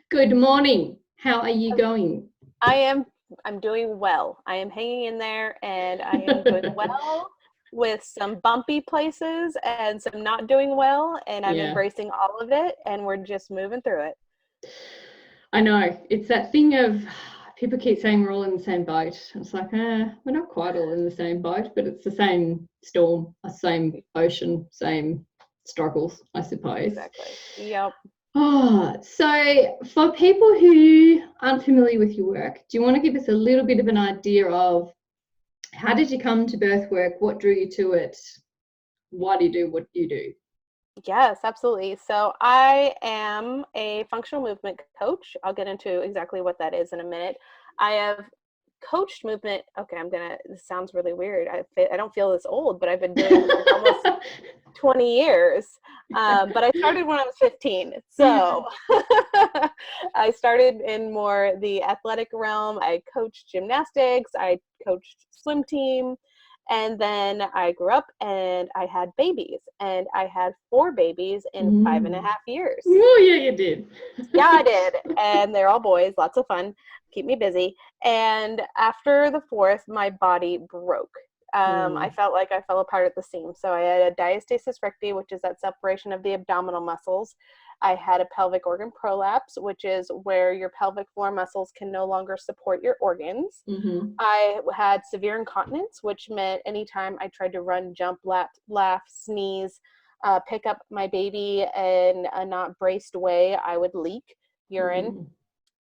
Good morning. How are you going? I'm doing well. I am hanging in there and I am doing well with some bumpy places and some not doing well, and I'm Yeah, embracing all of it and we're just moving through it. I know. It's that thing of people keep saying we're all in the same boat. It's like, we're not quite all in the same boat, but it's the same storm, the same ocean, same struggles, I suppose. Exactly. Yep. Oh, so for people who aren't familiar with your work, do you want to give us a little bit of an idea of how did you come to birth work? What drew you to it? Why do you do what you do? Yes, absolutely. So I am a functional movement coach. I'll get into exactly what that is in a minute. I have coached movement. Okay, this sounds really weird. I don't feel this old, but I've been doing it for like almost 20 years. But I started when I was 15. So I started in more the athletic realm. I coached gymnastics, I coached swim team. And then I grew up and I had babies, and I had 4 babies in 5.5 years. Oh, yeah, you did. Yeah, I did. And they're all boys, lots of fun, keep me busy. And after the fourth, my body broke. I felt like I fell apart at the seams. So I had a diastasis recti, which is that separation of the abdominal muscles. I had a pelvic organ prolapse, which is where your pelvic floor muscles can no longer support your organs. I had severe incontinence, which meant anytime I tried to run, jump, laugh, sneeze, pick up my baby in a not braced way, I would leak urine.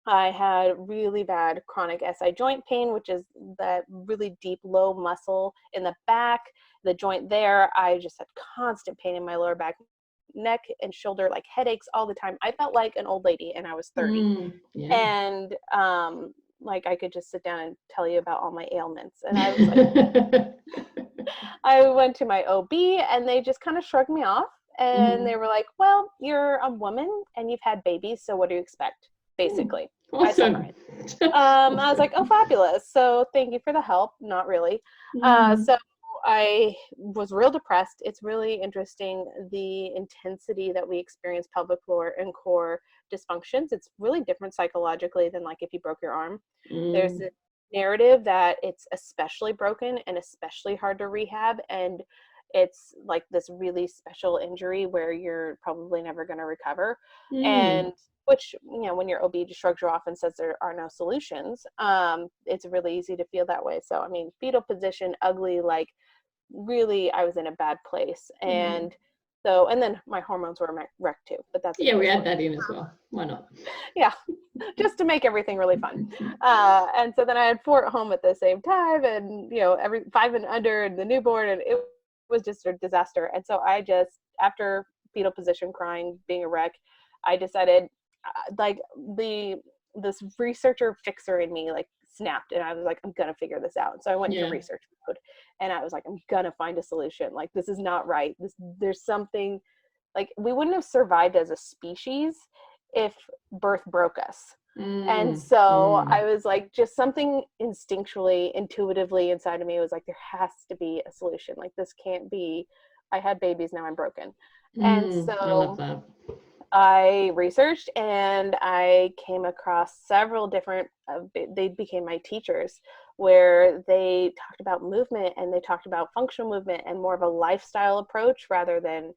I had really bad chronic SI joint pain, which is that really deep, low muscle in the back, the joint there. I just had constant pain in my lower back, neck, and shoulder, like headaches all the time. I felt like an old lady, and I was 30. Yeah. And like I could just sit down and tell you about all my ailments. And I was like, I went to my OB, and they just kind of shrugged me off. And they were like, well, you're a woman and you've had babies, so what do you expect? Basically. Awesome. I was like, oh, fabulous. So thank you for the help. Not really. So I was real depressed. It's really interesting, the intensity that we experience pelvic floor and core dysfunctions. It's really different psychologically than like if you broke your arm. There's a narrative that it's especially broken and especially hard to rehab, and it's like this really special injury where you're probably never going to recover. And which, when your OB just shrugs you off and says there are no solutions, it's really easy to feel that way. So, I mean, fetal position, ugly, like really, I was in a bad place. And so, and then my hormones were wrecked too, but that's we add that in as well. Why not? Yeah, just to make everything really fun. And so then I had 4 at home at the same time, and every 5 and under, and the newborn, and it was just a disaster. And so I just, after fetal position, crying, being a wreck, I decided, like this researcher fixer in me like snapped, and I was like, I'm gonna figure this out. So I went to research mode, and I was like, I'm gonna find a solution. Like, this is not right. There's something, like, we wouldn't have survived as a species if birth broke us. And so I was like, just something instinctually, intuitively inside of me was like, there has to be a solution. Like, this can't be, I had babies, now I'm broken. And so I love that. I researched, and I came across several different, they became my teachers, where they talked about movement, and they talked about functional movement and more of a lifestyle approach rather than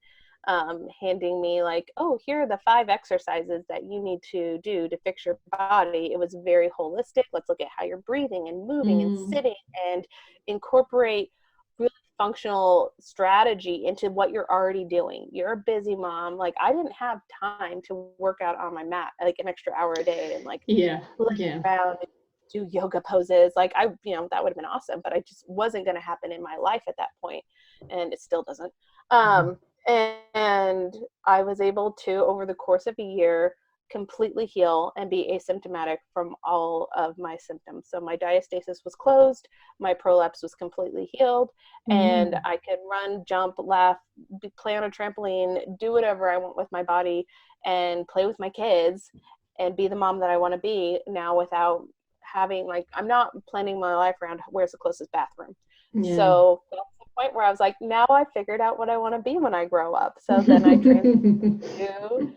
handing me like, oh, here are the 5 exercises that you need to do to fix your body. It was very holistic. Let's look at how you're breathing and moving and sitting, and incorporate really functional strategy into what you're already doing. You're a busy mom. Like, I didn't have time to work out on my mat like an extra hour a day and like lay around and do yoga poses. Like, that would have been awesome, but I just wasn't going to happen in my life at that point, and it still doesn't. And I was able to, over the course of a year, completely heal and be asymptomatic from all of my symptoms. So my diastasis was closed, my prolapse was completely healed, and I could run, jump, laugh, play on a trampoline, do whatever I want with my body, and play with my kids, and be the mom that I want to be now without having, like, I'm not planning my life around where's the closest bathroom. So that's the point where I was like, now I figured out what I want to be when I grow up. So then I transitioned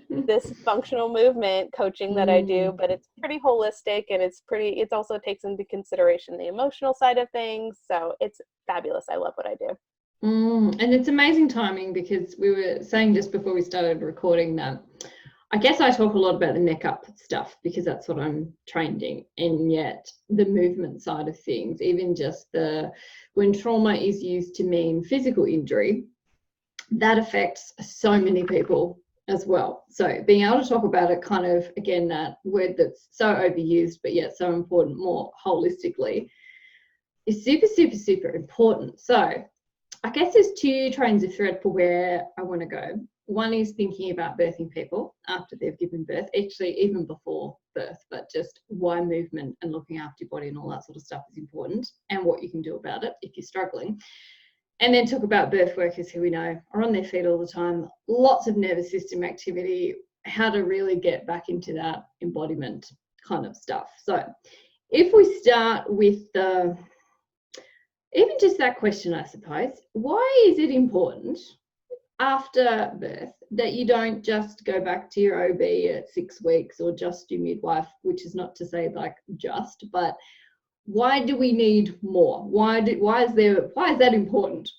to this functional movement coaching that I do, but it's pretty holistic, and it also takes into consideration the emotional side of things. So it's fabulous. I love what I do. And it's amazing timing, because we were saying just before we started recording that I guess I talk a lot about the neck up stuff because that's what I'm trained in, and yet the movement side of things, even just when trauma is used to mean physical injury, that affects so many people as well. So being able to talk about it, kind of, again, that word that's so overused but yet so important, more holistically, is super, super, super important. So I guess there's two trains of thread for where I want to go. One is thinking about birthing people after they've given birth, actually even before birth, but just why movement and looking after your body and all that sort of stuff is important, and what you can do about it if you're struggling. And then talk about birth workers who we know are on their feet all the time, lots of nervous system activity, how to really get back into that embodiment kind of stuff. So if we start with even just that question, I suppose, why is it important after birth that you don't just go back to your OB at 6 weeks or just your midwife, which is not to say like just, but why do we need more? Why is that important?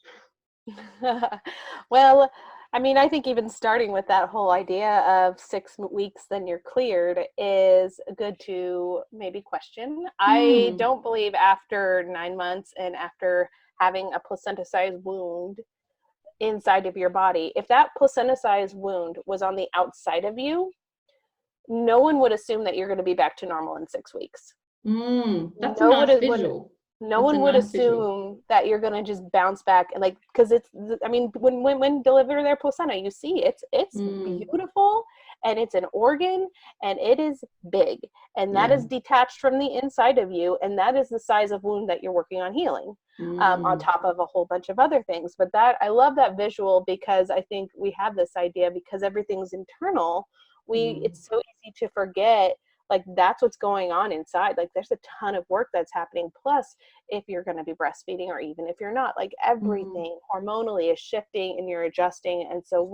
Well, I mean, I think even starting with that whole idea of 6 weeks, then you're cleared, is good to maybe question. I don't believe after 9 months and after having a placenta-sized wound inside of your body, if that placenta-sized wound was on the outside of you, no one would assume that you're going to be back to normal in 6 weeks. That's a nice visual. No one would assume that you're going to just bounce back, and like, because I mean, when women deliver their placenta, you see it's beautiful, and it's an organ, and it is big, and that is detached from the inside of you, and that is the size of wound that you're working on healing, on top of a whole bunch of other things. But I love that visual, because I think we have this idea, because everything's internal, it's so easy to forget, like, that's what's going on inside. Like, there's a ton of work that's happening. Plus, if you're going to be breastfeeding, or even if you're not, like, everything hormonally is shifting and you're adjusting. And so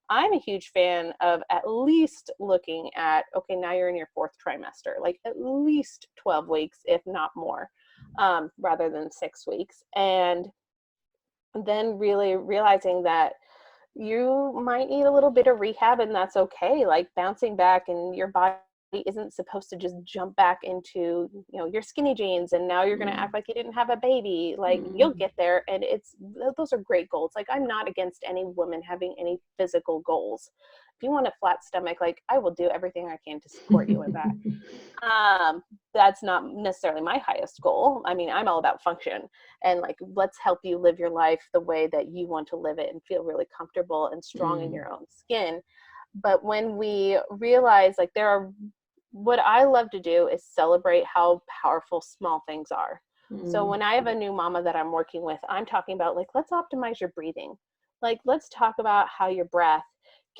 I'm a huge fan of at least looking at, okay, now you're in your 4th trimester, like at least 12 weeks, if not more, rather than 6 weeks. And then really realizing that you might need a little bit of rehab, and that's okay. Like, bouncing back, and your body isn't supposed to just jump back into, your skinny jeans, and now you're going to act like you didn't have a baby. Like, you'll get there, and those are great goals. Like, I'm not against any woman having any physical goals. If you want a flat stomach, like, I will do everything I can to support you with that. That's not necessarily my highest goal. I mean, I'm all about function, and like, let's help you live your life the way that you want to live it and feel really comfortable and strong in your own skin. But when we realize, like, what I love to do is celebrate how powerful small things are. So when I have a new mama that I'm working with, I'm talking about, like, let's optimize your breathing. Like, let's talk about how your breath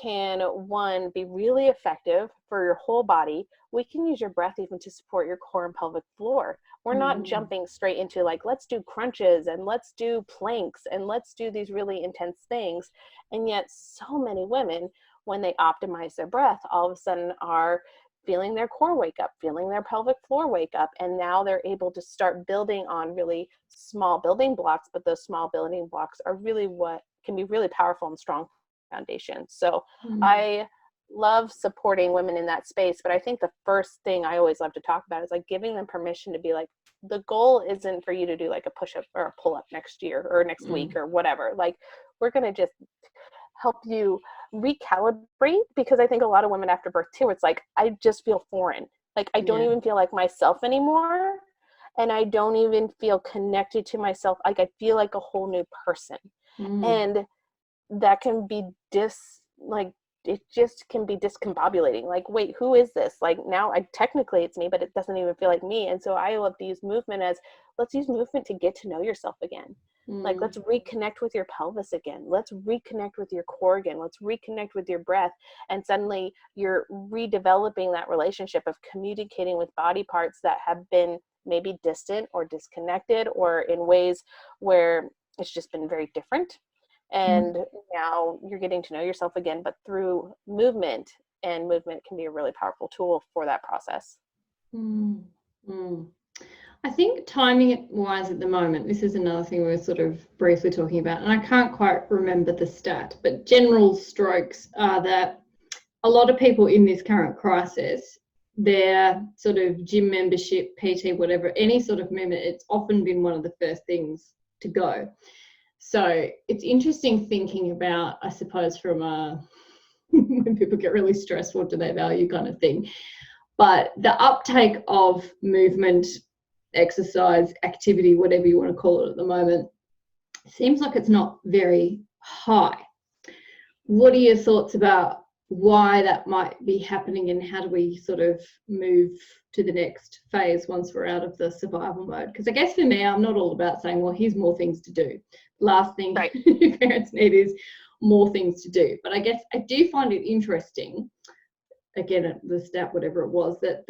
can, one, be really effective for your whole body. We can use your breath even to support your core and pelvic floor. We're not jumping straight into, like, let's do crunches and let's do planks and let's do these really intense things. And yet so many women, when they optimize their breath, all of a sudden are feeling their core wake up, feeling their pelvic floor wake up. And now they're able to start building on really small building blocks, but those small building blocks are really what can be really powerful and strong foundation. So I love supporting women in that space. But I think the first thing I always love to talk about is, like, giving them permission to be like, the goal isn't for you to do like a push-up or a pull-up next year or next week or whatever. Like, we're going to just help you recalibrate, because I think a lot of women after birth too, it's like, I just feel foreign. Like, I don't even feel like myself anymore. And I don't even feel connected to myself. Like, I feel like a whole new person. And that can be it just can be discombobulating. Like, wait, who is this? Like, now technically it's me, but it doesn't even feel like me. And so I love to use movement let's use movement to get to know yourself again. Like, let's reconnect with your pelvis again. Let's reconnect with your core again. Let's reconnect with your breath. And suddenly you're redeveloping that relationship of communicating with body parts that have been maybe distant or disconnected, or in ways where it's just been very different. And now you're getting to know yourself again, but through movement, and movement can be a really powerful tool for that process. Mm. Mm. I think timing it wise at the moment, this is another thing we were sort of briefly talking about, and I can't quite remember the stat, but general strokes are that a lot of people in this current crisis, their sort of gym membership, PT, whatever, any sort of movement, it's often been one of the first things to go. So it's interesting thinking about, I suppose, from a when people get really stressed, what do they value kind of thing. But the uptake of movement, exercise, activity, whatever you want to call it at the moment, seems like it's not very high. What are your thoughts about why that might be happening, and how do we sort of move to the next phase once we're out of the survival mode? Because I guess for me, I'm not all about saying, well, here's more things to do. Last thing parents need is more things to do. But I guess I do find it interesting, again, the stat, whatever it was, that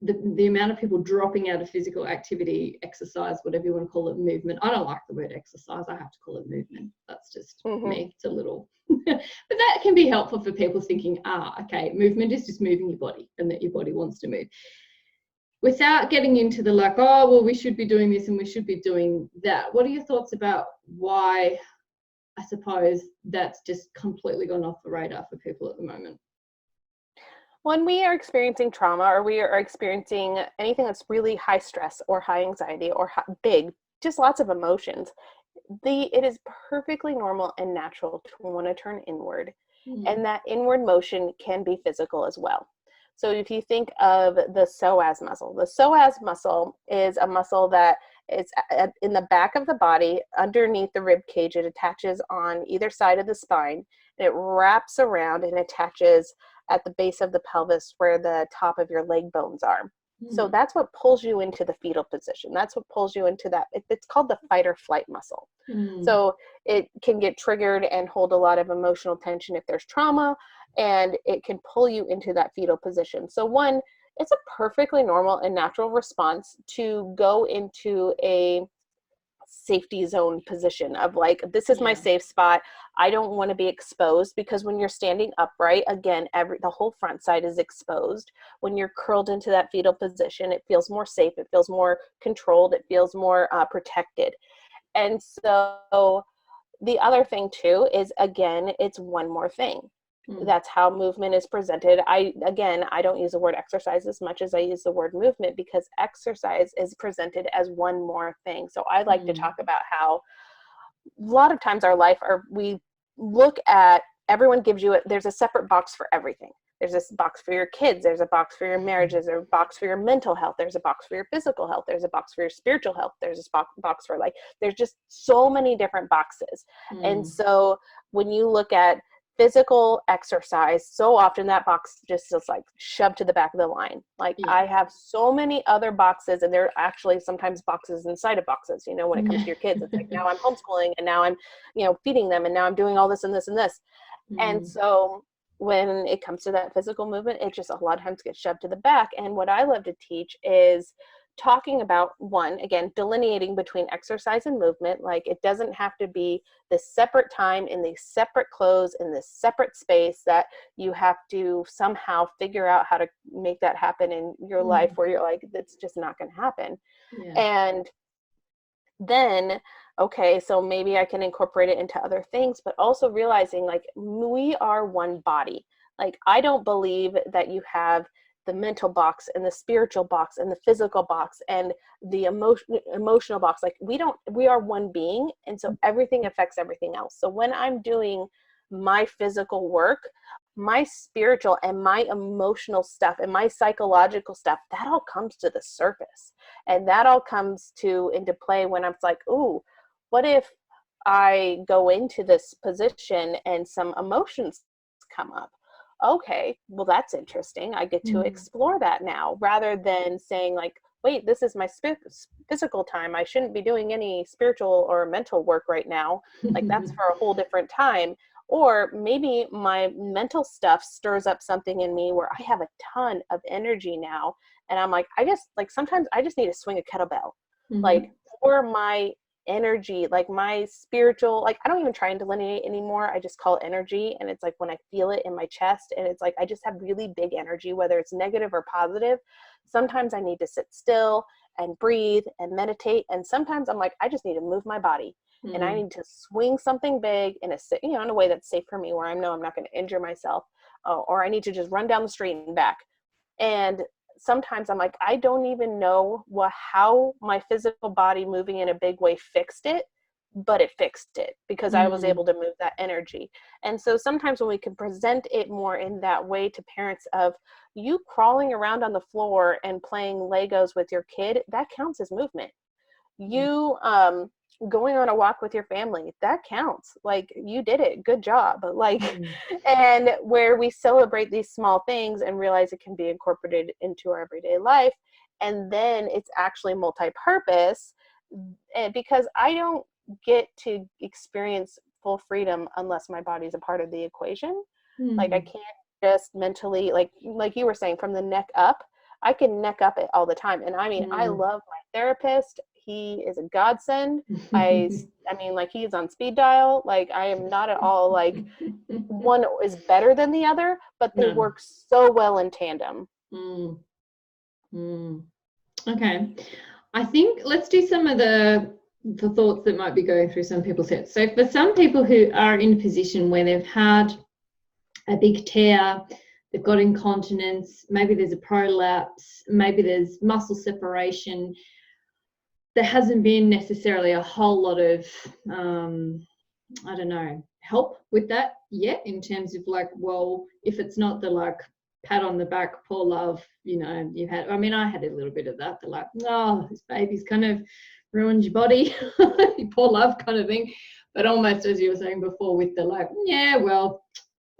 the amount of people dropping out of physical activity, exercise, whatever you want to call it, movement. I don't like the word exercise. I have to call it movement. That's just me. It's a little, but that can be helpful for people thinking, okay, movement is just moving your body and that your body wants to move. Without getting into the like, oh, well, we should be doing this and we should be doing that. What are your thoughts about why, I suppose, that's just completely gone off the radar for people at the moment? When we are experiencing trauma, or we are experiencing anything that's really high stress or high anxiety or big, just lots of emotions, it is perfectly normal and natural to want to turn inward. And that inward motion can be physical as well. So if you think of the psoas muscle is a muscle that is in the back of the body, underneath the rib cage. It attaches on either side of the spine. And it wraps around and attaches at the base of the pelvis where the top of your leg bones are. So that's what pulls you into the fetal position. That's what pulls you into that. It's called the fight or flight muscle. So it can get triggered and hold a lot of emotional tension if there's trauma, and it can pull you into that fetal position. So one, it's a perfectly normal and natural response to go into a safety zone position of like, this is my safe spot. I don't want to be exposed, because when you're standing upright, again, the whole front side is exposed. When you're curled into that fetal position, it feels more safe. It feels more controlled. It feels more protected. And so the other thing too is, again, it's one more thing. That's how movement is presented. I don't use the word exercise as much as I use the word movement, because exercise is presented as one more thing. So I like to talk about how a lot of times our life, we look at, everyone gives you there's a separate box for everything. There's this box for your kids. There's a box for your marriages. There's a box for your mental health. There's a box for your physical health. There's a box for your spiritual health. There's a box for there's just so many different boxes. And so when you look at physical exercise, so often that box just is like shoved to the back of the line. I have so many other boxes, and there are actually sometimes boxes inside of boxes, when it comes to your kids. It's like, now I'm homeschooling, and now I'm, feeding them, and now I'm doing all this and this and this. And so when it comes to that physical movement, it just a lot of times gets shoved to the back. And what I love to teach is talking about, one, again, delineating between exercise and movement. Like, it doesn't have to be this separate time in these separate clothes in this separate space that you have to somehow figure out how to make that happen in your life, where you're like, that's just not going to happen. And then, okay, so maybe I can incorporate it into other things, but also realizing like, we are one body. Like, I don't believe that you have the mental box and the spiritual box and the physical box and the emotional box. Like, we are one being. And so everything affects everything else. So when I'm doing my physical work, my spiritual and my emotional stuff and my psychological stuff, that all comes to the surface. And that all comes into play when I'm like, ooh, what if I go into this position and some emotions come up? Okay, well, that's interesting. I get to explore that now, rather than saying like, wait, this is my physical time. I shouldn't be doing any spiritual or mental work right now. Like, that's for a whole different time. Or maybe my mental stuff stirs up something in me where I have a ton of energy now. And I'm like, sometimes I just need to swing a kettlebell. Like, for my energy, like my spiritual, like I don't even try and delineate anymore. I just call it energy. And it's like when I feel it in my chest, and it's like I just have really big energy, whether it's negative or positive. Sometimes I need to sit still and breathe and meditate. And sometimes I'm like, I just need to move my body. And I need to swing something big in in a way that's safe for me, where I know I'm not going to injure myself, or I need to just run down the street and back. And sometimes I'm like, I don't even know how my physical body moving in a big way fixed it, but it fixed it because I was able to move that energy. And so sometimes when we can present it more in that way to parents, of you crawling around on the floor and playing Legos with your kid, that counts as movement. You going on a walk with your family, that counts. Like, you did it, good job. Like, and where we celebrate these small things and realize it can be incorporated into our everyday life, and then it's actually multi-purpose, because I don't get to experience full freedom unless my body's a part of the equation. Like, I can't just mentally, like you were saying, from the neck up, I can neck up it all the time. And I mean, I love my therapist. He is a godsend. I mean, like, he's on speed dial. Like, I am not at all like one is better than the other, but they work so well in tandem. Okay. I think let's do some of the thoughts that might be going through some people's heads. So for some people who are in a position where they've had a big tear, they've got incontinence, maybe there's a prolapse, maybe there's muscle separation, there hasn't been necessarily a whole lot of, I don't know, help with that yet, in terms of like, well, if it's not the like pat on the back, poor love, you know, you had, I mean, I had a little bit of that, the like, oh, this baby's kind of ruined your body, poor love kind of thing. But almost, as you were saying before, with the like, yeah, well,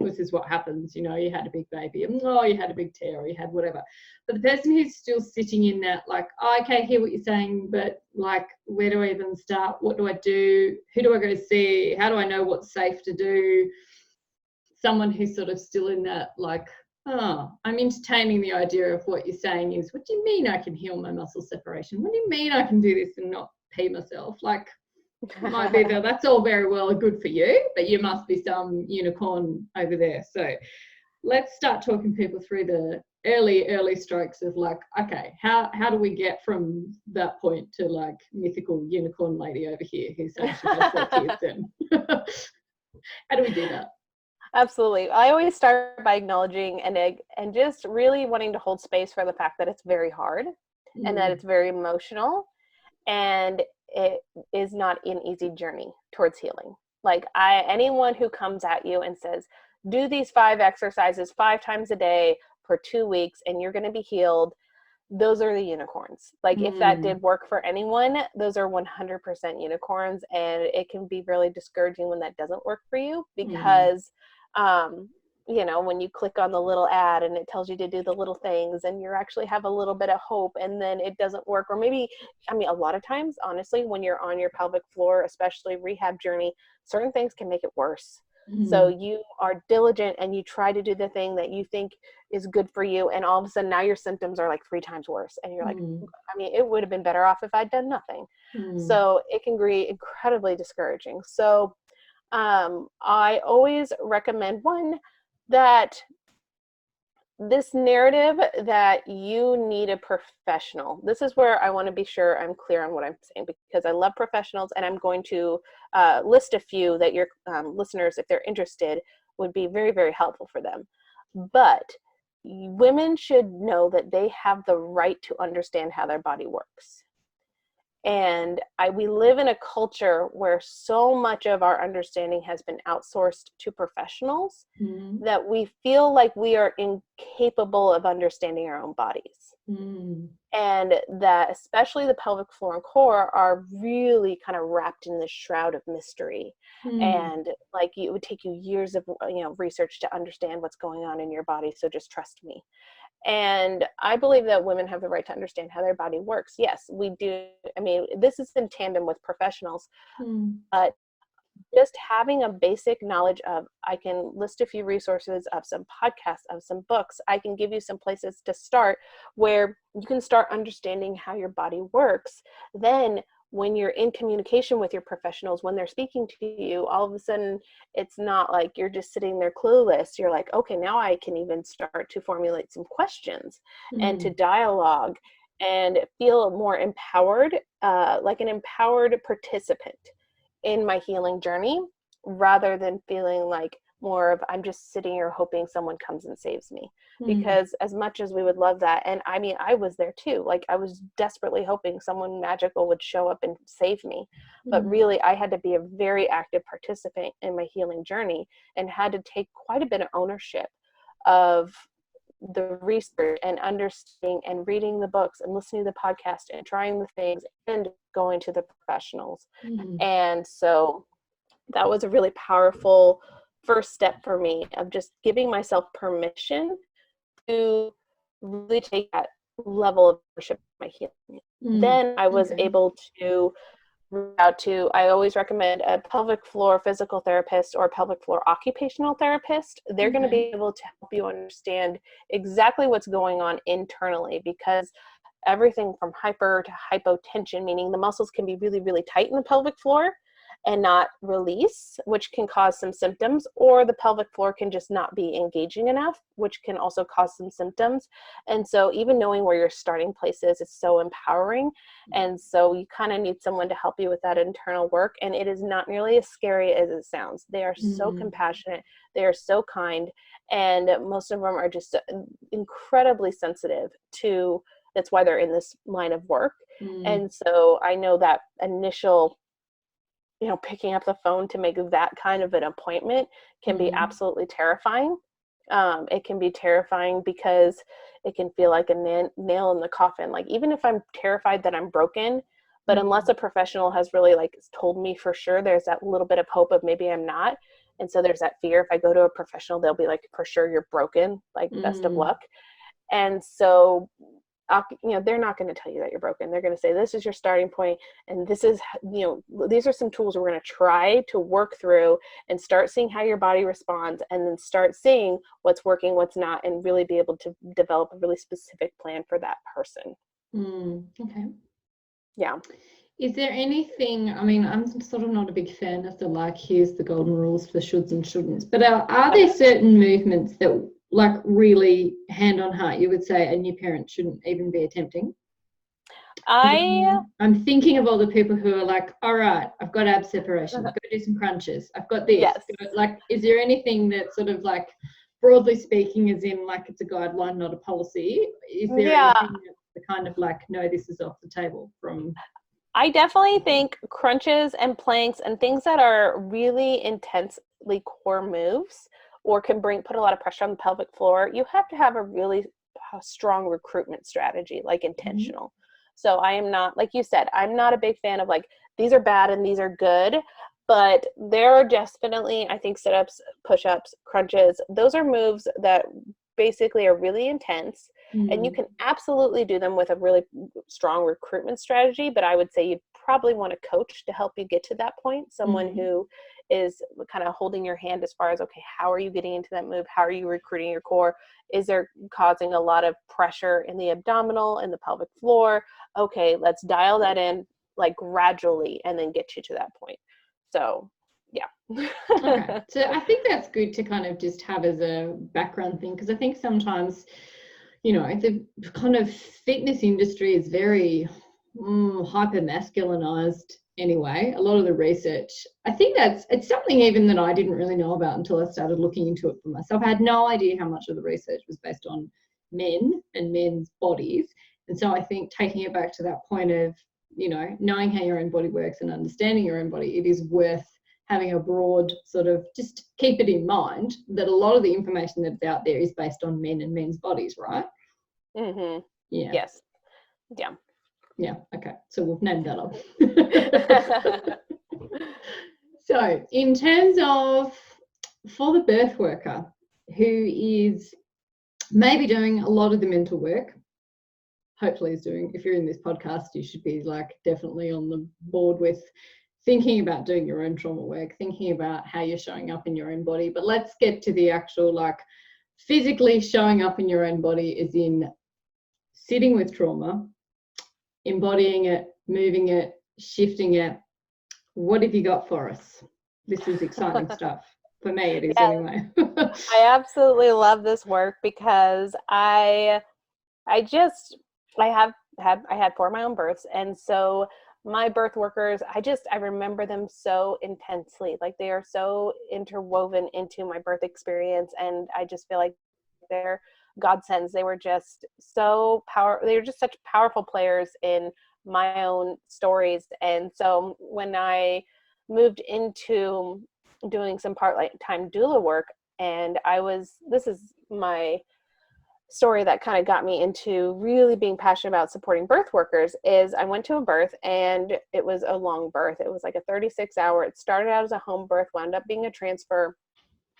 this is what happens, you know, you had a big baby, and oh, you had a big tear, or you had whatever. But the person who's still sitting in that, like, oh, okay, I hear what you're saying, but like, where do I even start? What do I do? Who do I go see? How do I know what's safe to do? Someone who's sort of still in that, like, oh, I'm entertaining the idea of what you're saying is, what do you mean I can heal my muscle separation? What do you mean I can do this and not pee myself? Like, might be that that's all very well and good for you, but you must be some unicorn over there. So let's start talking people through the early strokes of like, okay, how do we get from that point to like mythical unicorn lady over here who's saying she's got 4 kids, and how do we do that? Absolutely. I always start by acknowledging and just really wanting to hold space for the fact that it's very hard and that it's very emotional, and it is not an easy journey towards healing. Like, anyone who comes at you and says, do these 5 exercises 5 times a day for 2 weeks and you're going to be healed, those are the unicorns. Like, if that did work for anyone, those are 100% unicorns. And it can be really discouraging when that doesn't work for you, because you know, when you click on the little ad and it tells you to do the little things and you actually have a little bit of hope, and then it doesn't work. Or maybe, I mean, a lot of times, honestly, when you're on your pelvic floor, especially rehab journey, certain things can make it worse. So you are diligent and you try to do the thing that you think is good for you, and all of a sudden now your symptoms are like 3 times worse, and you're like, I mean, it would have been better off if I'd done nothing. So it can be incredibly discouraging. So I always recommend, one, that this narrative that you need a professional. This is where I want to be sure I'm clear on what I'm saying, because I love professionals, and I'm going to list a few that your listeners, if they're interested, would be very, very helpful for them. But women should know that they have the right to understand how their body works. And we live in a culture where so much of our understanding has been outsourced to professionals that we feel like we are incapable of understanding our own bodies. And that especially the pelvic floor and core are really kind of wrapped in this shroud of mystery. And like, it would take you years of research to understand what's going on in your body. So just trust me. And I believe that women have the right to understand how their body works. Yes, we do. I mean, this is in tandem with professionals. But just having a basic knowledge of, I can list a few resources of some podcasts, of some books. I can give you some places to start where you can start understanding how your body works. Then when you're in communication with your professionals, when they're speaking to you, all of a sudden it's not like you're just sitting there clueless. You're like, okay, now I can even start to formulate some questions and to dialogue and feel more empowered, like an empowered participant in my healing journey, rather than feeling like more of I'm just sitting here hoping someone comes and saves me. Because as much as we would love that, and I mean, I was there too, like I was desperately hoping someone magical would show up and save me. But really, I had to be a very active participant in my healing journey and had to take quite a bit of ownership of the research and understanding and reading the books and listening to the podcast and trying the things and going to the professionals. And so that was a really powerful first step for me, of just giving myself permission to really take that level of ownership of my healing. Then I was able to reach out to, I always recommend a pelvic floor physical therapist or pelvic floor occupational therapist. They're going to be able to help you understand exactly what's going on internally, because everything from hyper to hypotension, meaning the muscles can be really, really tight in the pelvic floor and not release, which can cause some symptoms, or the pelvic floor can just not be engaging enough, which can also cause some symptoms. And so even knowing where your starting place is so empowering. And so you kind of need someone to help you with that internal work. And it is not nearly as scary as it sounds. They are so compassionate. They are so kind. And most of them are just incredibly sensitive to, that's why they're in this line of work. And so I know that initial, picking up the phone to make that kind of an appointment can be absolutely terrifying. It can be terrifying because it can feel like a nail in the coffin. Like, even if I'm terrified that I'm broken, but unless a professional has really told me for sure, there's that little bit of hope of maybe I'm not. And so there's that fear. If I go to a professional, they'll be like, for sure you're broken, like best of luck. And so they're not going to tell you that you're broken. They're going to say, this is your starting point. And this is, these are some tools we're going to try to work through and start seeing how your body responds, and then start seeing what's working, what's not, and really be able to develop a really specific plan for that person. Okay. Yeah. Is there anything, I mean, I'm sort of not a big fan of the here's the golden rules for shoulds and shouldn'ts, but are there certain movements that really hand on heart you would say a new parent shouldn't even be attempting? I'm thinking of all the people who are like, all right, I've got ab separation, I've got to do some crunches, I've got this. Yes. Is there anything that sort of broadly speaking, as in it's a guideline, not a policy? Is there anything that's the kind of no, this is off the table from? I definitely think crunches and planks and things that are really intensely core moves or can put a lot of pressure on the pelvic floor, you have to have a really strong recruitment strategy, intentional. So I am not, like you said, I'm not a big fan of these are bad and these are good, but there are definitely, I think, sit-ups, push-ups, crunches. Those are moves that basically are really intense, and you can absolutely do them with a really strong recruitment strategy, but I would say you'd probably want a coach to help you get to that point, someone who is kind of holding your hand as far as, okay, how are you getting into that move? How are you recruiting your core? Is there causing a lot of pressure in the abdominal and the pelvic floor? Okay, let's dial that in gradually and then get you to that point. So yeah. Okay. So I think that's good to kind of just have as a background thing, because I think sometimes, the kind of fitness industry is very hyper masculinized anyway. A lot of the research, I think it's something even that I didn't really know about until I started looking into it for myself. I had no idea how much of the research was based on men and men's bodies. And so I think taking it back to that point of, knowing how your own body works and understanding your own body, it is worth having a broad sort of, just keep it in mind that a lot of the information that's out there is based on men and men's bodies, right? Yeah. Yes. Yeah. Yeah. Okay. So we've named that up. So in terms of, for the birth worker who is maybe doing a lot of the mental work, hopefully is doing, if you're in this podcast, you should be definitely on the board with thinking about doing your own trauma work, thinking about how you're showing up in your own body. But let's get to the actual physically showing up in your own body, is in sitting with trauma, embodying it, moving it, shifting it. What have you got for us? This is exciting stuff. For me, it is anyway. I absolutely love this work because I had 4 of my own births, and so my birth workers, I remember them so intensely. Like, they are so interwoven into my birth experience, and I just feel like they're godsends. They were just they were just such powerful players in my own stories. And so when I moved into doing some part-time doula work, and this is my story that kind of got me into really being passionate about supporting birth workers, is I went to a birth, and it was a long birth. It was like a 36-hour. It started out as a home birth, wound up being a transfer.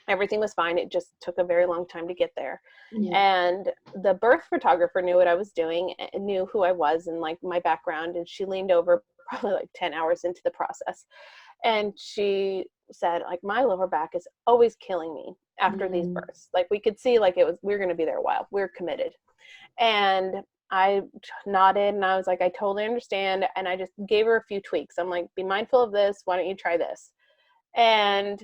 Everything was fine. It just took a very long time to get there. Yeah. And the birth photographer knew what I was doing, and knew who I was and like my background. And she leaned over probably like 10 hours into the process, and she said, like, my lower back is always killing me after these births. Like, we could see, like, we were going to be there a while. We're committed. And I nodded, and I was like, I totally understand. And I just gave her a few tweaks. I'm like, be mindful of this. Why don't you try this? And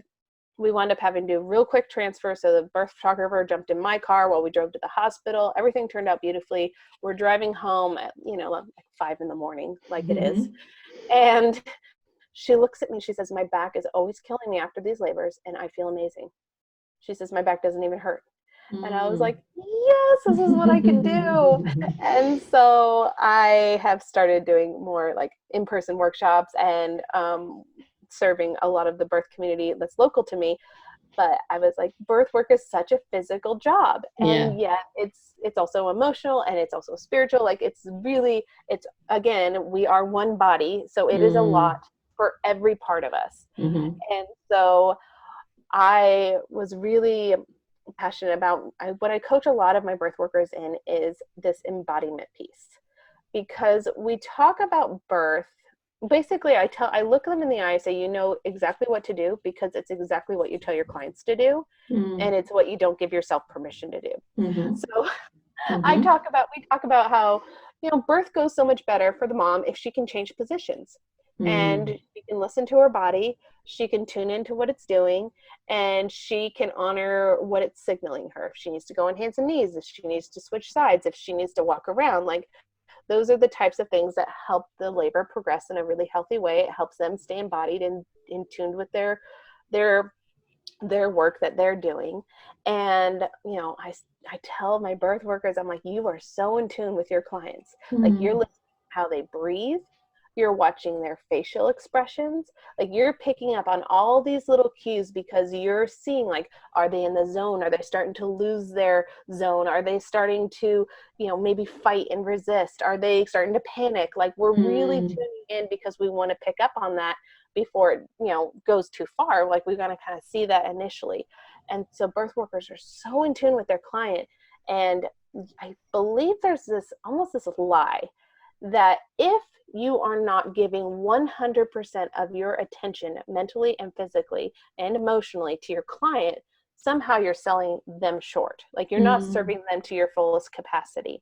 we wound up having to do a real quick transfer. So the birth photographer jumped in my car while we drove to the hospital. Everything turned out beautifully. We're driving home at, like 5 a.m, like it is. And she looks at me, she says, my back is always killing me after these labors, and I feel amazing. She says, my back doesn't even hurt. And I was like, yes, this is what I can do. And so I have started doing more like in-person workshops and serving a lot of the birth community that's local to me. But I was like, birth work is such a physical job. And yet it's also emotional, and it's also spiritual. Like, it's again, we are one body. So it is a lot for every part of us. And so I was really passionate about what I coach a lot of my birth workers in is this embodiment piece, because we talk about birth. Basically, I look them in the eye, I say, you know exactly what to do, because it's exactly what you tell your clients to do, and it's what you don't give yourself permission to do. So we talk about how, birth goes so much better for the mom if she can change positions, and she can listen to her body, she can tune into what it's doing, and she can honor what it's signaling her. If she needs to go on hands and knees, if she needs to switch sides, if she needs to walk around, like, those are the types of things that help the labor progress in a really healthy way. It helps them stay embodied and in tune with their work that they're doing. And, I tell my birth workers, I'm like, you are so in tune with your clients. Like, you're listening to how they breathe. You're watching their facial expressions. Like, you're picking up on all these little cues, because you're seeing, like, are they in the zone? Are they starting to lose their zone? Are they starting to, maybe fight and resist? Are they starting to panic? Like, we're really tuning in, because we want to pick up on that before it, goes too far. Like, we got to kind of see that initially. And so birth workers are so in tune with their client. And I believe there's almost this lie that if you are not giving 100% of your attention mentally and physically and emotionally to your client, somehow you're selling them short. Like, you're not serving them to your fullest capacity.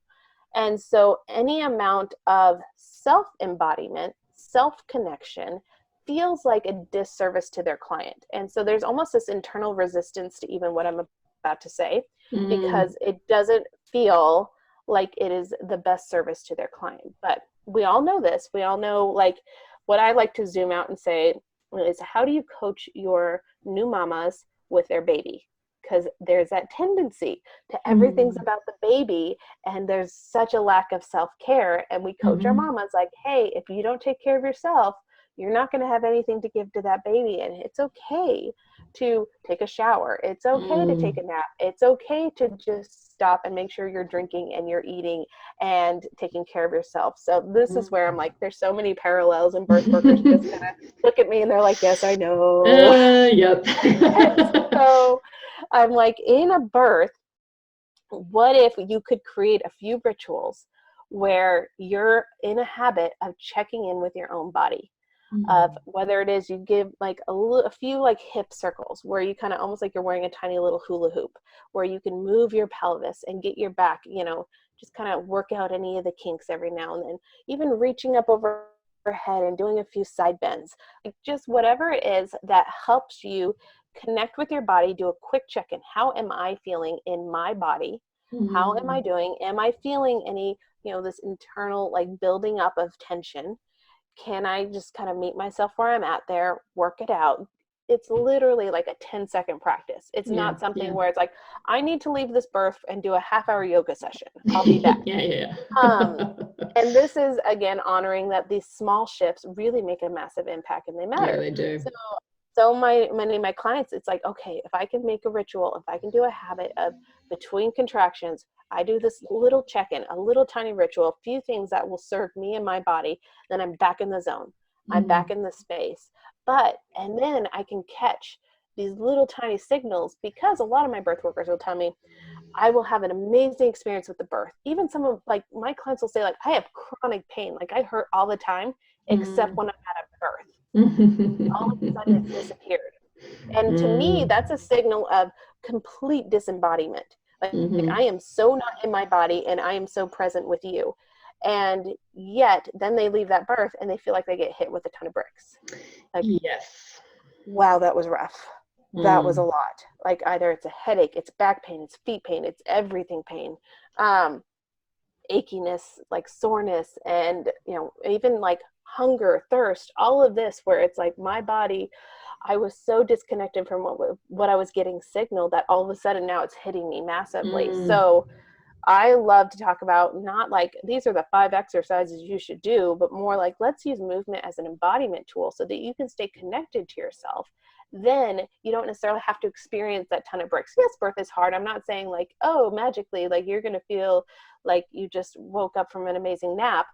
And so any amount of self-embodiment, self-connection feels like a disservice to their client. And so there's almost this internal resistance to even what I'm about to say, because it doesn't feel like it is the best service to their client. But we all know this. We all know, like, what I like to zoom out and say is, how do you coach your new mamas with their baby? Because there's that tendency to everything's about the baby, and there's such a lack of self-care. And we coach our mamas like, hey, if you don't take care of yourself, you're not going to have anything to give to that baby. And it's okay to take a shower. It's okay to take a nap. It's okay to just stop and make sure you're drinking and you're eating and taking care of yourself. So this is where I'm like, there's so many parallels, and birth workers just kind of look at me and they're like, yes, I know. Yep. So I'm like, in a birth, what if you could create a few rituals where you're in a habit of checking in with your own body? Of whether it is you give like a few like hip circles, where you kind of almost like you're wearing a tiny little hula hoop, where you can move your pelvis and get your back, just kind of work out any of the kinks every now and then. Even reaching up over overhead and doing a few side bends. Like just whatever it is that helps you connect with your body, do a quick check-in. How am I feeling in my body? How am I doing? Am I feeling any, this internal like building up of tension? Can I just kind of meet myself where I'm at there, work it out? It's literally like a 10-second practice. It's not something where it's like, I need to leave this birth and do a half-hour yoga session. I'll be back. And this is, again, honoring that these small shifts really make a massive impact and they matter. Yeah, they do. So many of my clients, it's like, okay, if I can make a ritual, if I can do a habit of between contractions, I do this little check-in, a little tiny ritual, a few things that will serve me and my body, then I'm back in the zone. I'm back in the space. And then I can catch these little tiny signals, because a lot of my birth workers will tell me, I will have an amazing experience with the birth. Even some of like my clients will say like, I have chronic pain. Like I hurt all the time, except when I've had a birth. All of a sudden it's disappeared. And to me, that's a signal of complete disembodiment. Like I am so not in my body and I am so present with you. And yet then they leave that birth and they feel like they get hit with a ton of bricks. Like, yes. Wow, that was rough. That was a lot. Like either it's a headache, it's back pain, it's feet pain, it's everything pain. Achiness, like soreness, and even like hunger, thirst, all of this, where it's like my body, I was so disconnected from what I was getting signaled that all of a sudden now it's hitting me massively. So I love to talk about not like these are the 5 exercises you should do, but more like let's use movement as an embodiment tool so that you can stay connected to yourself. Then you don't necessarily have to experience that ton of bricks. Yes, birth is hard. I'm not saying like, oh, magically, like you're going to feel like you just woke up from an amazing nap,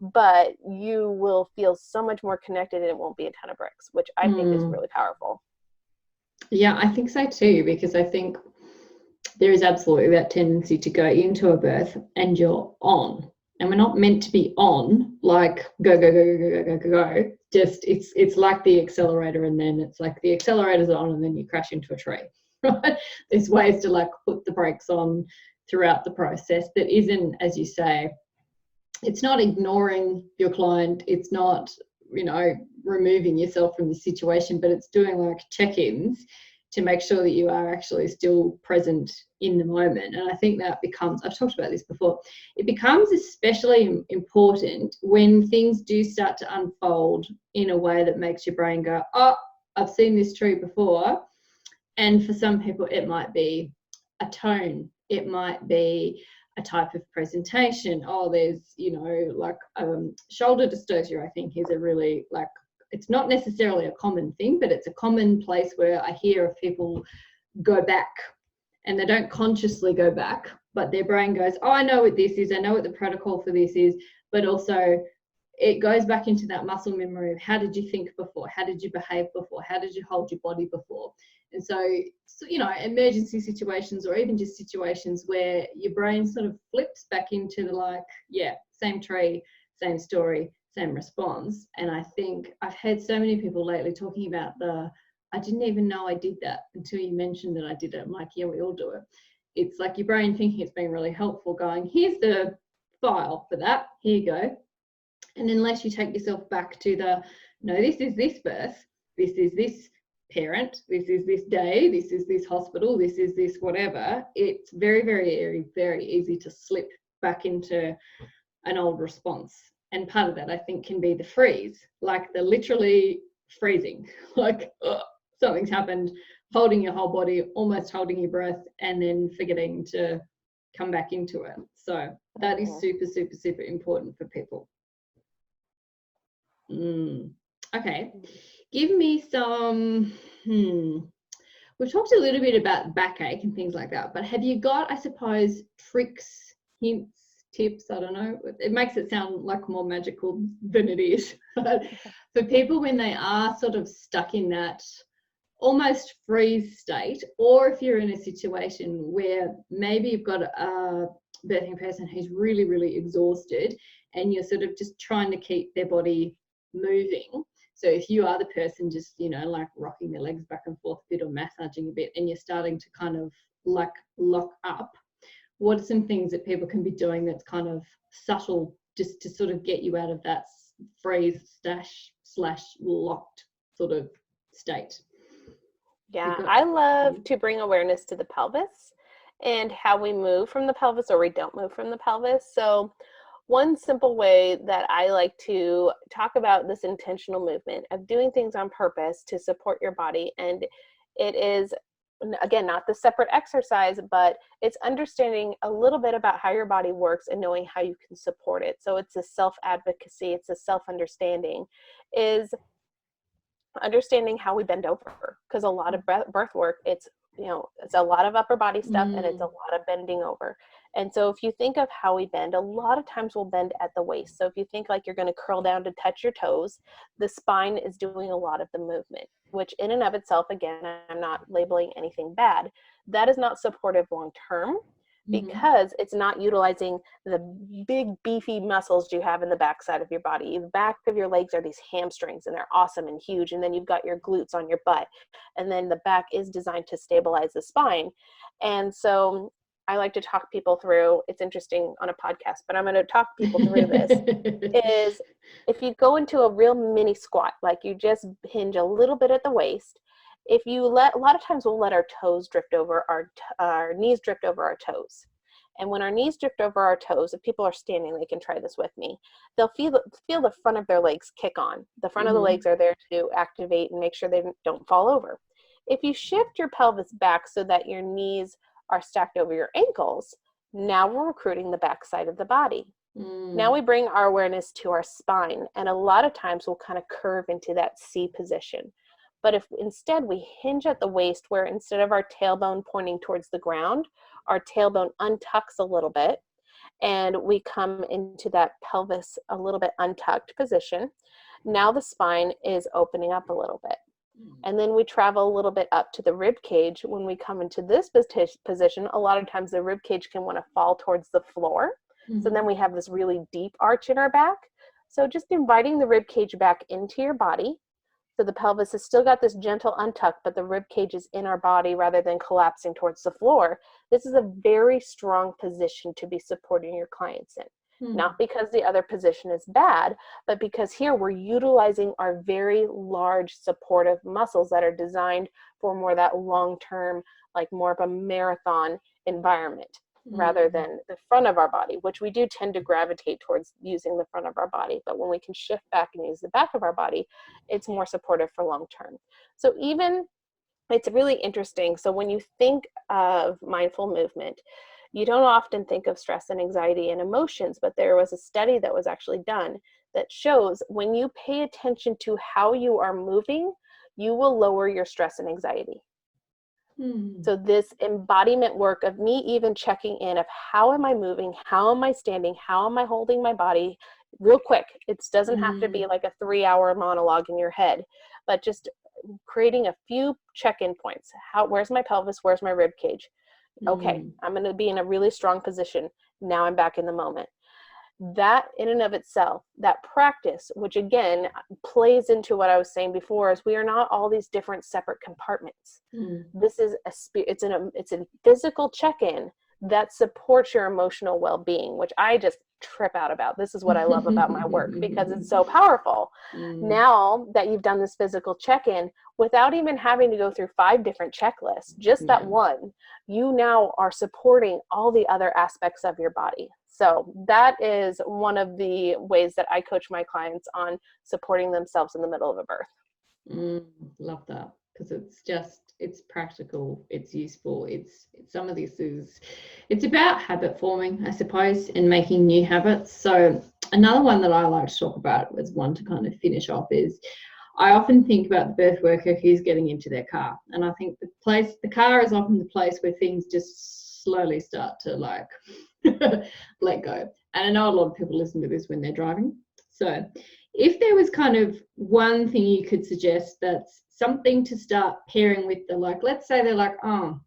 but you will feel so much more connected and it won't be a ton of bricks, which I think is really powerful. Yeah, I think so too, because I think there is absolutely that tendency to go into a birth and you're on. And we're not meant to be on, like go, go, go, go, go, go, go, go. Just it's like the accelerator, and then it's like the accelerator's on and then you crash into a tree. Right? There's ways to like put the brakes on throughout the process that isn't, as you say, it's not ignoring your client, it's not, removing yourself from the situation, but it's doing like check-ins to make sure that you are actually still present in the moment. And I think that becomes, I've talked about this before, it becomes especially important when things do start to unfold in a way that makes your brain go, oh, I've seen this tree before. And for some people, it might be a tone, it might be a type of presentation. Oh, there's, like shoulder dystocia, I think is a really like, it's not necessarily a common thing, but it's a common place where I hear of people go back and they don't consciously go back, but their brain goes, oh, I know what this is. I know what the protocol for this is, but also it goes back into that muscle memory of how did you think before? How did you behave before? How did you hold your body before? And so emergency situations or even just situations where your brain sort of flips back into the like, yeah, same tree, same story, same response. And I think I've heard so many people lately talking about I didn't even know I did that until you mentioned that I did it. I'm like, yeah, we all do it. It's like your brain thinking it's been really helpful, going, here's the file for that, here you go. And unless you take yourself back to this is this birth, this is this parent, this is this day, this is this hospital, this is this whatever, it's very, very, very, very easy to slip back into an old response. And part of that, I think, can be the freeze, like the literally freezing, like something's happened, holding your whole body, almost holding your breath, and then forgetting to come back into it. So that is super, super, super important for people. Okay, give me some, we've talked a little bit about backache and things like that, but have you got, I suppose, tricks, hints, tips, I don't know, it makes it sound like more magical than it is, but for people when they are sort of stuck in that almost freeze state, or if you're in a situation where maybe you've got a birthing person who's really, really exhausted and you're sort of just trying to keep their body moving. So if you are the person just, like rocking their legs back and forth a bit or massaging a bit and you're starting to kind of like lock up, what are some things that people can be doing that's kind of subtle just to sort of get you out of that freeze slash locked sort of state. Yeah, I love to bring awareness to the pelvis and how we move from the pelvis or we don't move from the pelvis. So one simple way that I like to talk about this intentional movement of doing things on purpose to support your body, and it is, again, not the separate exercise, but it's understanding a little bit about how your body works and knowing how you can support it. So it's a self-advocacy, it's a self-understanding, is understanding how we bend over, because a lot of birth work, it's a lot of upper body stuff and it's a lot of bending over. And so if you think of how we bend, a lot of times we'll bend at the waist. So if you think like you're going to curl down to touch your toes, the spine is doing a lot of the movement, which in and of itself, again, I'm not labeling anything bad, that is not supportive long term, because it's not utilizing the big beefy muscles you have in the backside of your body. The back of your legs are these hamstrings and they're awesome and huge. And then you've got your glutes on your butt. And then the back is designed to stabilize the spine. And so I like to talk people through, it's interesting on a podcast, but I'm going to talk people through this, is if you go into a real mini squat, like you just hinge a little bit at the waist, if you a lot of times we'll let our toes drift over, our knees drift over our toes. And when our knees drift over our toes, if people are standing, they can try this with me. They'll feel the front of their legs kick on. The front of the legs are there to activate and make sure they don't fall over. If you shift your pelvis back so that your knees are stacked over your ankles, now we're recruiting the back side of the body. Now we bring our awareness to our spine, and a lot of times we'll kind of curve into that C position. But if instead we hinge at the waist, where instead of our tailbone pointing towards the ground, our tailbone untucks a little bit, and we come into that pelvis a little bit untucked position, now the spine is opening up a little bit. And then we travel a little bit up to the rib cage. When we come into this position, a lot of times the rib cage can want to fall towards the floor. So then we have this really deep arch in our back. So just inviting the rib cage back into your body. So the pelvis has still got this gentle untuck, but the rib cage is in our body rather than collapsing towards the floor. This is a very strong position to be supporting your clients in. Not because the other position is bad, but because here we're utilizing our very large supportive muscles that are designed for more that long-term, like more of a marathon environment rather than the front of our body, which we do tend to gravitate towards using the front of our body. But when we can shift back and use the back of our body, it's more supportive for long-term. So even it's really interesting. So when you think of mindful movement, you don't often think of stress and anxiety and emotions, but there was a study that was actually done that shows when you pay attention to how you are moving, you will lower your stress and anxiety. So this embodiment work of me even checking in of how am I moving, how am I standing, how am I holding my body real quick. It doesn't have to be like a 3-hour monologue in your head, but just creating a few check-in points. Where's my pelvis? Where's my rib cage? Okay, I'm going to be in a really strong position. Now I'm back in the moment. That in and of itself, that practice, which again plays into what I was saying before, is we are not all these different separate compartments. This is it's a physical check-in that supports your emotional well-being, which I just trip out about. This is what I love about my work because it's so powerful. Now that you've done this physical check-in without even having to go through 5 different checklists, just that one, you now are supporting all the other aspects of your body. So that is one of the ways that I coach my clients on supporting themselves in the middle of a birth. Love that, because it's practical, it's useful, it's some of this is, it's about habit forming, I suppose, and making new habits. So another one that I like to talk about as one to kind of finish off is, I often think about the birth worker who's getting into their car, and I think the car is often the place where things just slowly start to like let go. And I know a lot of people listen to this when they're driving. So if there was kind of one thing you could suggest that's something to start pairing with the, like, let's say they're like, oh,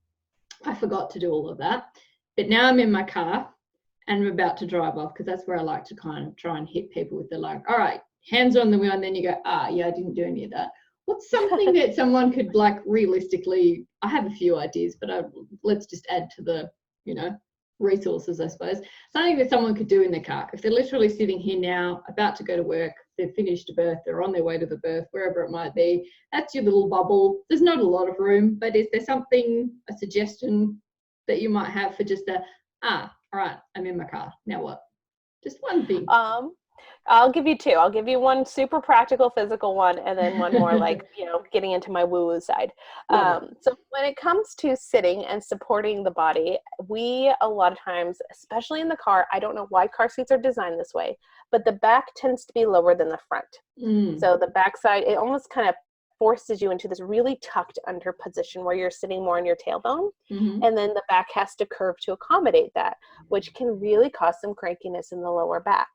I forgot to do all of that, but now I'm in my car and I'm about to drive off, because that's where I like to kind of try and hit people with the, like, all right, hands on the wheel, and then you go, yeah, I didn't do any of that. What's something that someone could, like, realistically, I have a few ideas, but let's just add to the, resources, I suppose. Something that someone could do in the car. If they're literally sitting here now, about to go to work, they've finished a birth, they're on their way to the birth, wherever it might be, that's your little bubble. There's not a lot of room, but is there something, a suggestion that you might have for just all right, I'm in my car, now what? Just one thing. I'll give you two. I'll give you one super practical physical one, and then one more like, getting into my woo-woo side. So when it comes to sitting and supporting the body, we a lot of times, especially in the car, I don't know why car seats are designed this way, but the back tends to be lower than the front. So the back side, it almost kind of forces you into this really tucked under position where you're sitting more on your tailbone, and then the back has to curve to accommodate that, which can really cause some crankiness in the lower back.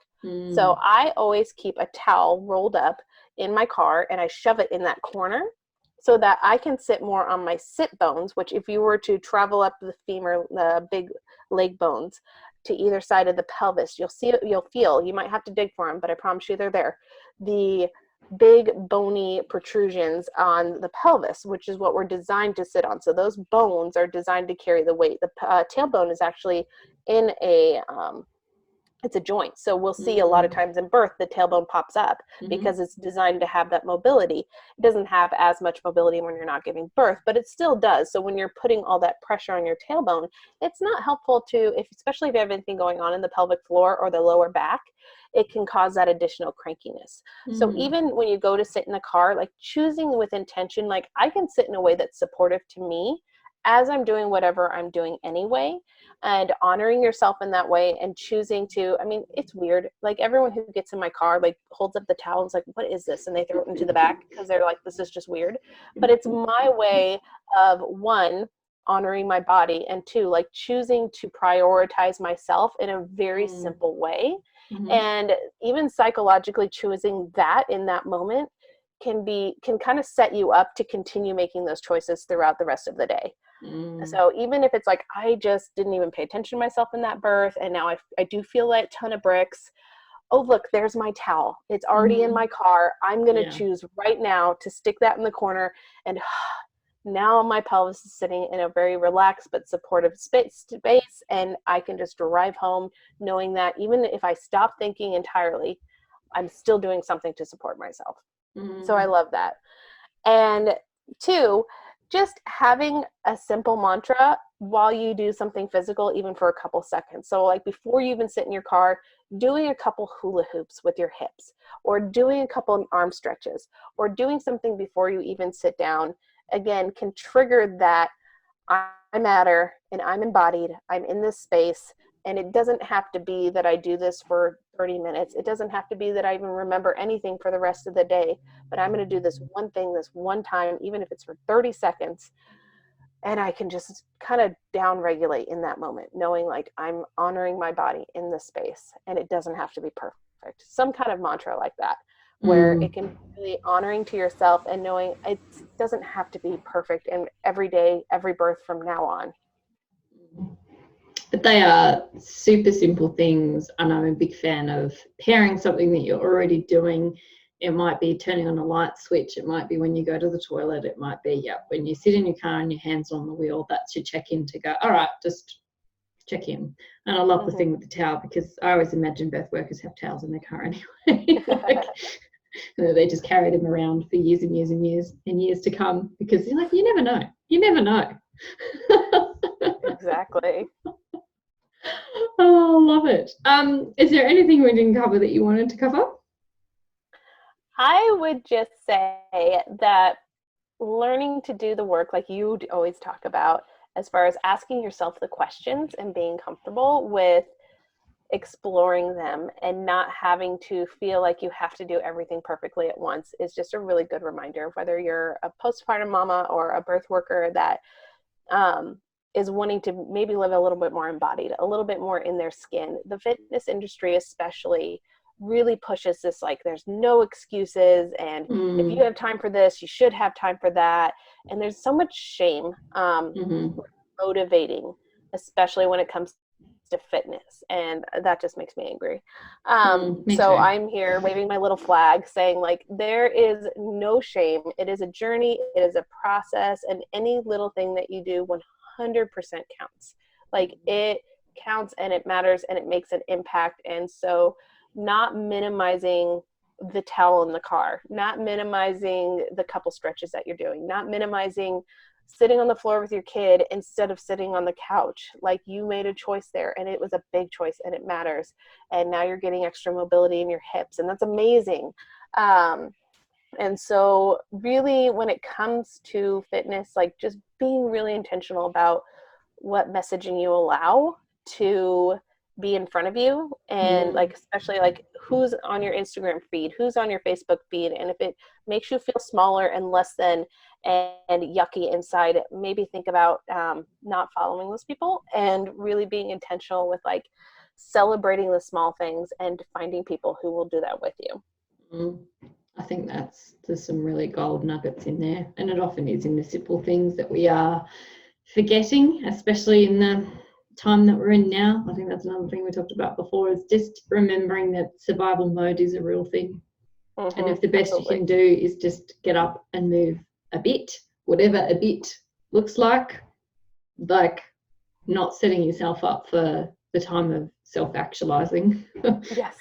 So I always keep a towel rolled up in my car, and I shove it in that corner so that I can sit more on my sit bones, which if you were to travel up the femur, the big leg bones to either side of the pelvis, you'll feel, you might have to dig for them, but I promise you they're there, the big bony protrusions on the pelvis, which is what we're designed to sit on. So those bones are designed to carry the weight. The tailbone is actually in it's a joint. So we'll see a lot of times in birth, the tailbone pops up because it's designed to have that mobility. It doesn't have as much mobility when you're not giving birth, but it still does. So when you're putting all that pressure on your tailbone, it's not helpful especially if you have anything going on in the pelvic floor or the lower back, it can cause that additional crankiness. So even when you go to sit in the car, like choosing with intention, like I can sit in a way that's supportive to me as I'm doing whatever I'm doing anyway, and honoring yourself in that way and choosing to, it's weird. Like everyone who gets in my car, like holds up the towel and is like, what is this? And they throw it into the back because they're like, this is just weird. But it's my way of, one, honoring my body, and two, like choosing to prioritize myself in a very simple way. And even psychologically choosing that in that moment can kind of set you up to continue making those choices throughout the rest of the day. So even if it's like, I just didn't even pay attention to myself in that birth, and now I do feel like a ton of bricks. Oh, look, there's my towel. It's already in my car. I'm going to choose right now to stick that in the corner. And now my pelvis is sitting in a very relaxed but supportive space, and I can just drive home knowing that even if I stop thinking entirely, I'm still doing something to support myself. So I love that. And two, just having a simple mantra while you do something physical, even for a couple seconds. So like before you even sit in your car, doing a couple hula hoops with your hips, or doing a couple arm stretches, or doing something before you even sit down, again, can trigger that I matter and I'm embodied, I'm in this space. And it doesn't have to be that I do this for 30 minutes. It doesn't have to be that I even remember anything for the rest of the day, but I'm going to do this one thing, this one time, even if it's for 30 seconds. And I can just kind of down regulate in that moment, knowing like I'm honoring my body in this space, and it doesn't have to be perfect. Some kind of mantra like that, where it can be really honoring to yourself and knowing it doesn't have to be perfect and every day, every birth from now on. But they are super simple things, and I'm a big fan of pairing something that you're already doing. It might be turning on a light switch. It might be when you go to the toilet. It might be, when you sit in your car and your hands on the wheel, that's your check-in to go, all right, just check in. And I love the thing with the towel, because I always imagine birth workers have towels in their car anyway. They just carry them around for years and years and years and years to come, because you're like, you never know. You never know. Exactly. Oh, love it. Is there anything we didn't cover that you wanted to cover? I would just say that learning to do the work, like you always talk about, as far as asking yourself the questions and being comfortable with exploring them and not having to feel like you have to do everything perfectly at once, is just a really good reminder, whether you're a postpartum mama or a birth worker that is wanting to maybe live a little bit more embodied, a little bit more in their skin. The fitness industry especially really pushes this, like there's no excuses, and if you have time for this, you should have time for that. And there's so much shame motivating, especially when it comes to fitness, and that just makes me angry. So I'm here waving my little flag saying, like, there is no shame. It is a journey, it is a process, and any little thing that you do 100% counts. Like, it counts and it matters and it makes an impact. And so not minimizing the towel in the car, not minimizing the couple stretches that you're doing, not minimizing sitting on the floor with your kid instead of sitting on the couch. Like, you made a choice there, and it was a big choice, and it matters. And now you're getting extra mobility in your hips, and that's amazing. And so really, when it comes to fitness, like, just being really intentional about what messaging you allow to be in front of you, and like, especially like who's on your Instagram feed, who's on your Facebook feed, and if it makes you feel smaller and less than and yucky inside, maybe think about not following those people, and really being intentional with like celebrating the small things and finding people who will do that with you. I think there's some really gold nuggets in there, and it often is in the simple things that we are forgetting, especially in the time that we're in now. I think that's another thing we talked about before, is just remembering that survival mode is a real thing. And if the best you can do is just get up and move a bit, whatever a bit looks like not setting yourself up for the time of self-actualizing Yes.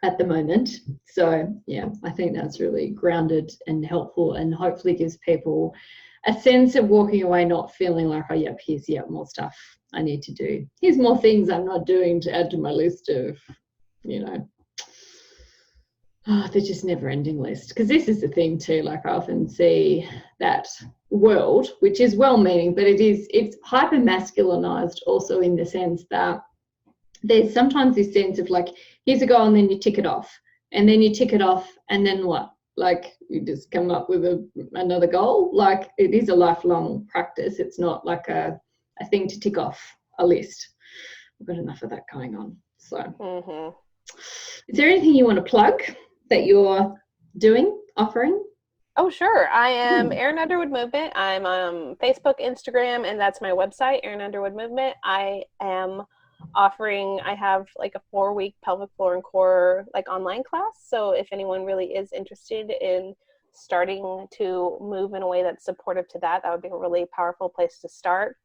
at the moment. So yeah, I think that's really grounded and helpful, and hopefully gives people a sense of walking away not feeling like, oh yep, here's more stuff I need to do. Here's more things I'm not doing to add to my list of, they're just never ending list. Because this is the thing too, like, I often see that world, which is well-meaning, but it's hyper masculinized also, in the sense that there's sometimes this sense of like, here's a goal and then you tick it off, and then you tick it off, and then what? Like, you just come up with another goal. Like, it is a lifelong practice. It's not like a thing to tick off a list. We've got enough of that going on. So is there anything you want to plug that you're doing, offering? Oh, sure. I am Erin Underwood Movement. I'm on Facebook, Instagram, and that's my website, Erin Underwood Movement. I am offering, I have like a 4-week pelvic floor and core like online class. So if anyone really is interested in starting to move in a way that's supportive to that, that would be a really powerful place to start.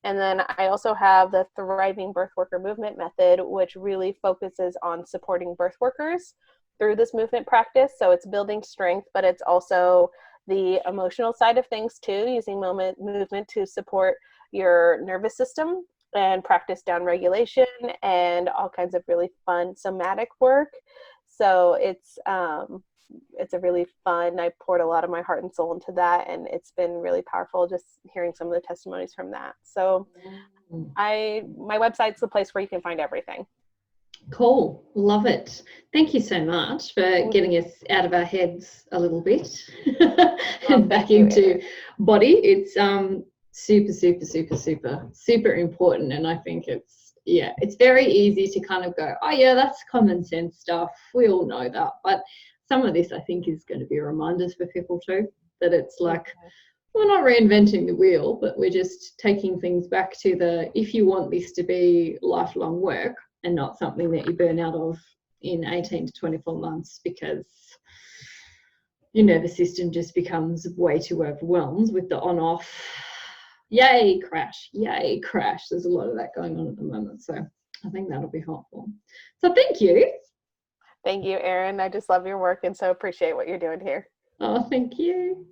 And then I also have the Thriving Birth Worker Movement Method, which really focuses on supporting birth workers through this movement practice. So it's building strength, but it's also the emotional side of things too, using movement to support your nervous system and practice down regulation and all kinds of really fun somatic work. So it's a really fun, I poured a lot of my heart and soul into that, and it's been really powerful just hearing some of the testimonies from that. So my website's the place where you can find everything. Cool. Love it. Thank you so much for getting us out of our heads a little bit and back into body. It's super, super, super, super, super important. And I think it's very easy to kind of go, oh yeah, that's common sense stuff. We all know that. But some of this, I think, is going to be reminders for people too, that it's like, we're not reinventing the wheel, but we're just taking things back to if you want this to be lifelong work and not something that you burn out of in 18 to 24 months because your nervous system just becomes way too overwhelmed with the on-off, yay, crash. There's a lot of that going on at the moment. So I think that'll be helpful. So thank you. Thank you, Erin. I just love your work and so appreciate what you're doing here. Oh, thank you.